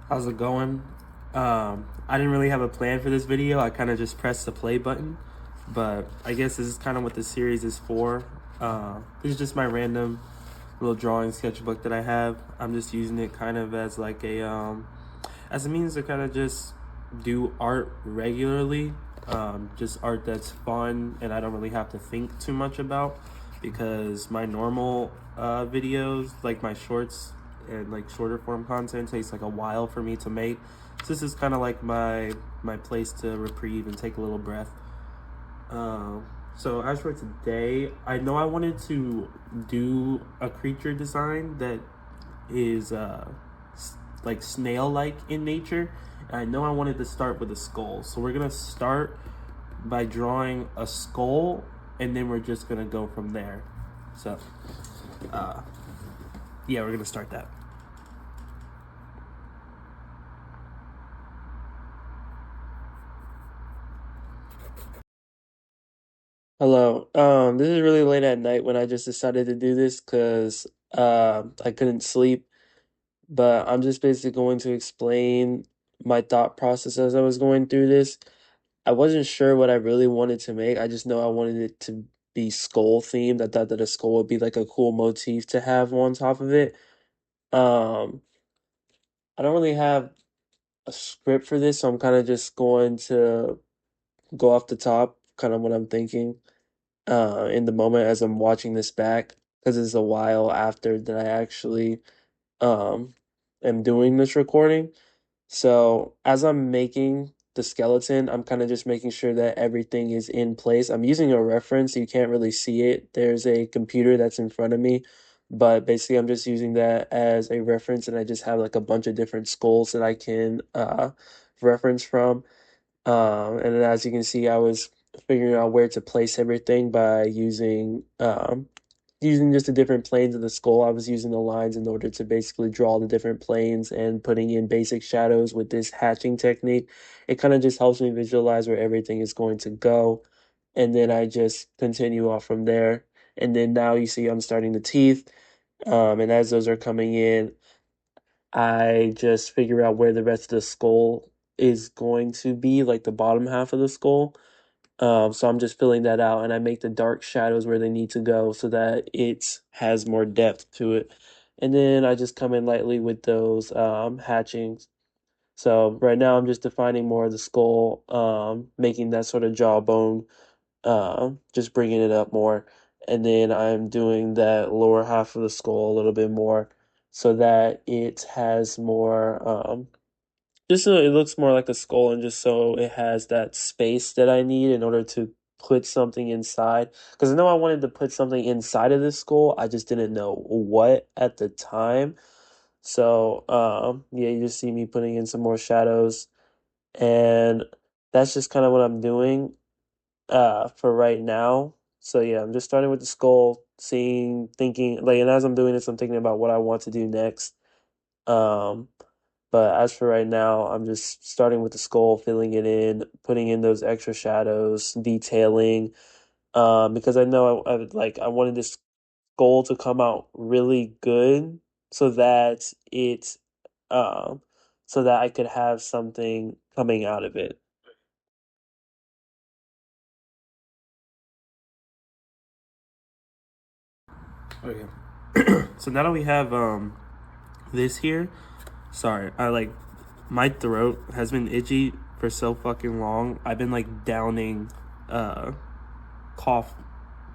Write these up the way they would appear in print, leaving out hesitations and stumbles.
How's it going? I didn't really have a plan for this video. I kind of just pressed the play button, but I guess this is kind of what the series is for. This is just my random little drawing sketchbook that I have. I'm just using it kind of as like as a means to kind of just do art regularly. Just art that's fun and I don't really have to think too much about because my normal videos, like my shorts and like shorter form content, takes like a while for me to make. So this is kind of like my place to reprieve and take a little breath. So as for today, I know I wanted to do a creature design that is like snail-like in nature. And I know I wanted to start with a skull. So we're gonna start by drawing a skull, and then we're just gonna go from there. So, uh, yeah, we're gonna start that. Hello. This is really late at night when I just decided to do this because I couldn't sleep. But I'm just basically going to explain my thought process as I was going through this. I wasn't sure what I really wanted to make. I just know I wanted it to be skull themed. I thought that a skull would be like a cool motif to have on top of it. Um, I don't really have a script for this, so I'm kind of just going to go off the top, kind of what I'm thinking in the moment as I'm watching this back, because it's a while after that I actually um am doing this recording. So as I'm making the skeleton, I'm kind of just making sure that everything is in place. I'm using a reference, you can't really see it. There's a computer that's in front of me, but basically I'm just using that as a reference, and I just have like a bunch of different skulls that I can reference from. And then as you can see, I was figuring out where to place everything by using just the different planes of the skull. I was using the lines in order to basically draw the different planes and putting in basic shadows with this hatching technique. It kind of just helps me visualize where everything is going to go. And then I just continue off from there. And then now you see I'm starting the teeth. And as those are coming in, I just figure out where the rest of the skull is going to be, like the bottom half of the skull. So I'm just filling that out, and I make the dark shadows where they need to go so that it has more depth to it. And then I just come in lightly with those hatchings. So right now I'm just defining more of the skull, making that sort of jawbone, just bringing it up more. And then I'm doing that lower half of the skull a little bit more so that it has more, just so it looks more like a skull, and just so it has that space that I need in order to put something inside. Because I know I wanted to put something inside of this skull, I just didn't know what at the time. So, yeah, you just see me putting in some more shadows, and that's just kind of what I'm doing for right now. So yeah, I'm just starting with the skull, thinking like, and as I'm doing this, I'm thinking about what I want to do next. Um, but as for right now, I'm just starting with the skull, filling it in, putting in those extra shadows, detailing. Because I know I wanted this skull to come out really good, so that it, um, so that I could have something coming out of it. Okay. So now that we have this here, sorry, I like my throat has been itchy for so fucking long. I've been like downing uh cough,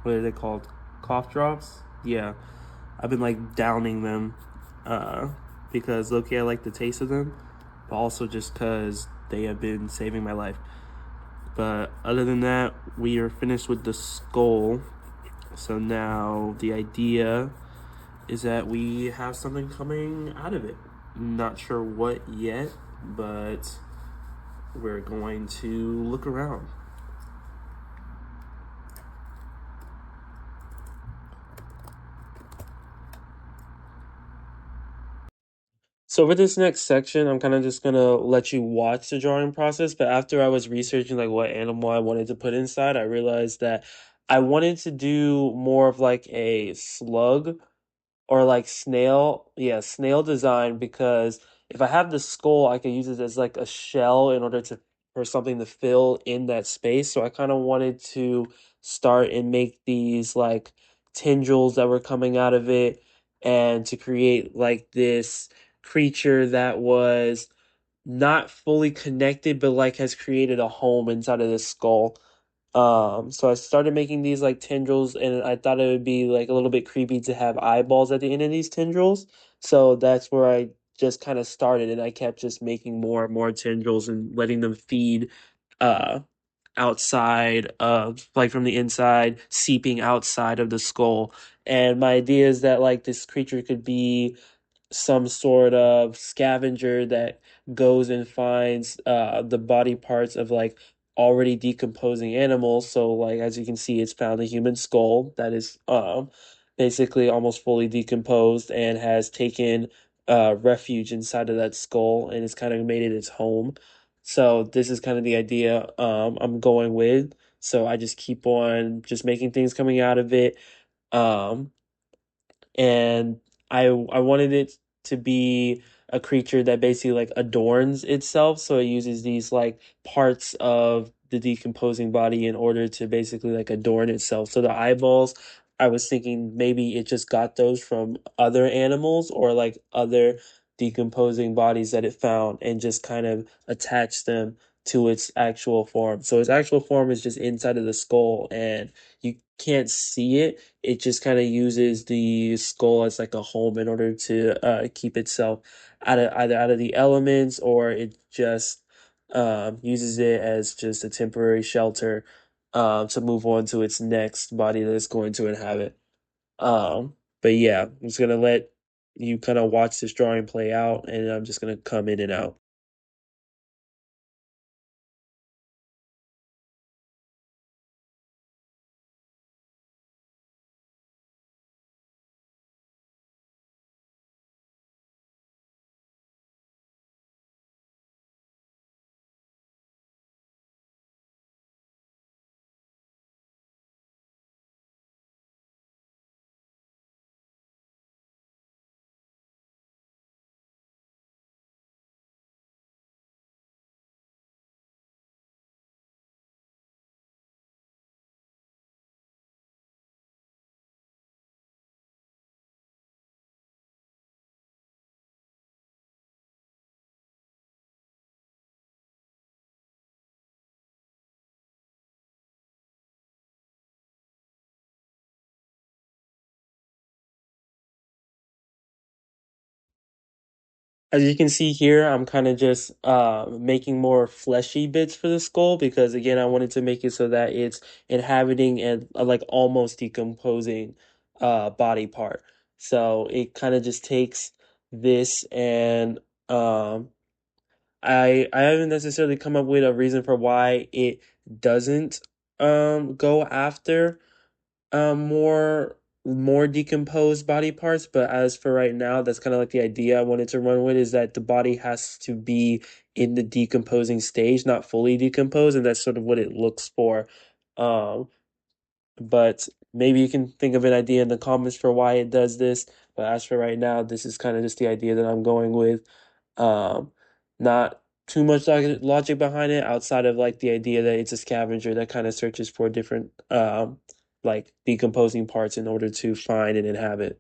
what are they called? Cough drops? Yeah. I've been like downing them uh because low-key I like the taste of them, but also just cuz they have been saving my life. But other than that, we are finished with the skull. So now the idea is that we have something coming out of it. Not sure what yet, but we're going to look around. So for this next section, I'm kind of just gonna let you watch the drawing process. But after I was researching like what animal I wanted to put inside, I realized that I wanted to do more of like a slug or like snail, yeah, snail design, because if I have the skull, I could use it as like a shell in order to for something to fill in that space. So I kind of wanted to start and make these like tendrils that were coming out of it and to create like this creature that was not fully connected, but like has created a home inside of this skull. So I started making these like tendrils, and I thought it would be like a little bit creepy to have eyeballs at the end of these tendrils. So that's where I just kind of started, and I kept just making more and more tendrils and letting them feed uh outside of like from the inside, seeping outside of the skull. And my idea is that like this creature could be some sort of scavenger that goes and finds the body parts of like already decomposing animals. So like as you can see, it's found a human skull that is basically almost fully decomposed and has taken refuge inside of that skull and it's kind of made it its home. So this is kind of the idea I'm going with. So I just keep on just making things coming out of it. Um, and I wanted it to be a creature that basically like adorns itself, so it uses these like parts of the decomposing body in order to basically like adorn itself. So the eyeballs, I was thinking maybe it just got those from other animals or like other decomposing bodies that it found and just kind of attached them to its actual form. So its actual form is just inside of the skull and you can't see it. It just kind of uses the skull as like a home in order to keep itself out of either out of the elements, or it just uses it as just a temporary shelter to move on to its next body that it's going to inhabit. But yeah, I'm just gonna let you kind of watch this drawing play out, and I'm just gonna come in and out. As you can see here, I'm kind of just making more fleshy bits for the skull because again, I wanted to make it so that it's inhabiting and like almost decomposing body part. So it kind of just takes this and um I haven't necessarily come up with a reason for why it doesn't go after more decomposed body parts, but as for right now, that's kind of like the idea I wanted to run with, is that the body has to be in the decomposing stage, not fully decomposed, and that's sort of what it looks for. Um, but maybe you can think of an idea in the comments for why it does this. But as for right now, this is kind of just the idea that I'm going with. Um, Not too much logic behind it outside of like the idea that it's a scavenger that kind of searches for different like decomposing parts in order to find and inhabit.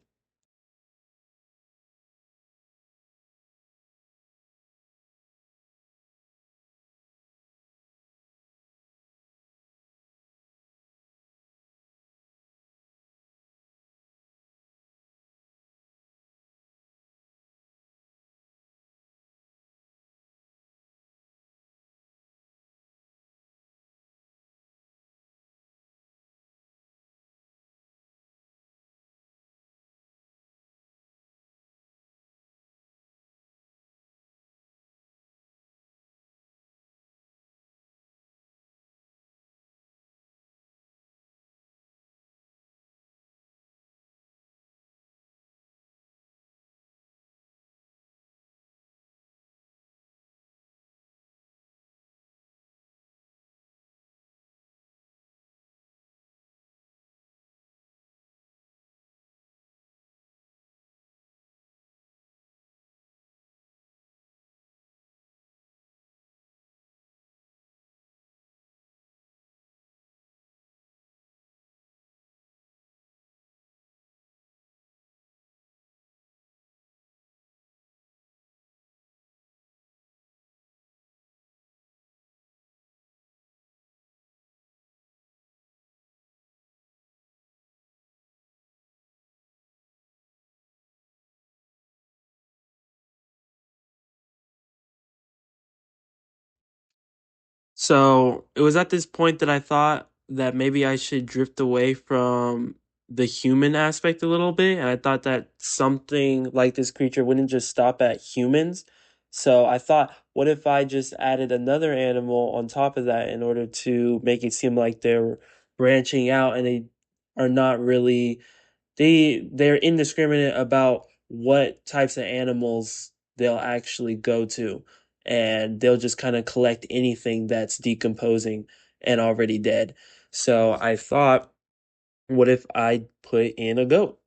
So it was at this point that I thought that maybe I should drift away from the human aspect a little bit. And I thought that something like this creature wouldn't just stop at humans. So I thought, what if I just added another animal on top of that in order to make it seem like they're branching out and they are not really they're indiscriminate about what types of animals they'll actually go to, and they'll just kind of collect anything that's decomposing and already dead. So I thought, what if I put in a goat?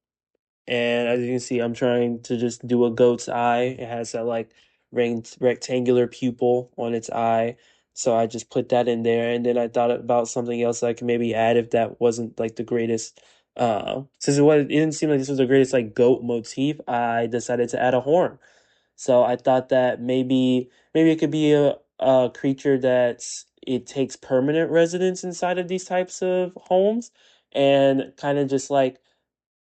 And as you can see, I'm trying to just do a goat's eye. It has that like rectangular pupil on its eye. So I just put that in there. And then I thought about something else I could maybe add if that wasn't like the greatest. Since it didn't seem like this was the greatest like goat motif, I decided to add a horn. So I thought that maybe it could be a creature that's it takes permanent residence inside of these types of homes and kind of just like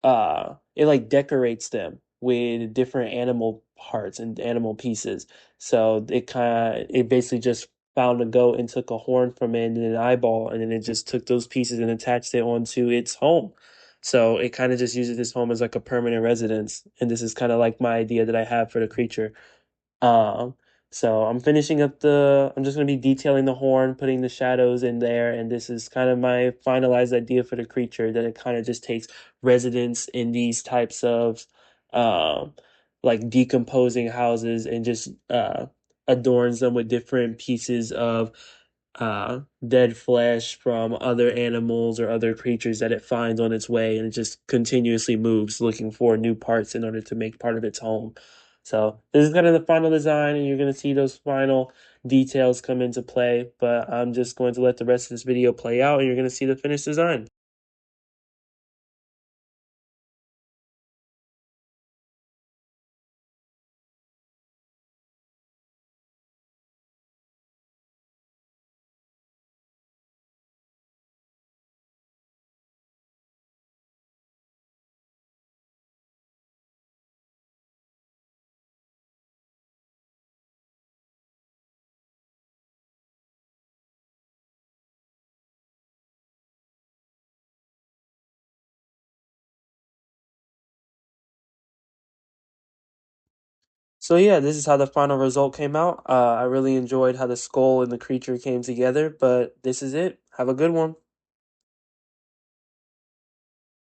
it like decorates them with different animal parts and animal pieces. So it basically just found a goat and took a horn from it and an eyeball, and then it just took those pieces and attached it onto its home. So it kind of just uses this home as like a permanent residence, and this is kind of like my idea that I have for the creature. Um, so I'm just gonna be detailing the horn, putting the shadows in there, and this is kind of my finalized idea for the creature, that it kind of just takes residence in these types of, um, like decomposing houses and just, adorns them with different pieces of, dead flesh from other animals or other creatures that it finds on its way, and it just continuously moves looking for new parts in order to make part of its home. So this is kind of the final design, and you're going to see those final details come into play. But I'm just going to let the rest of this video play out, and you're going to see the finished design. So yeah, this is how the final result came out. I really enjoyed how the skull and the creature came together, but this is it. Have a good one.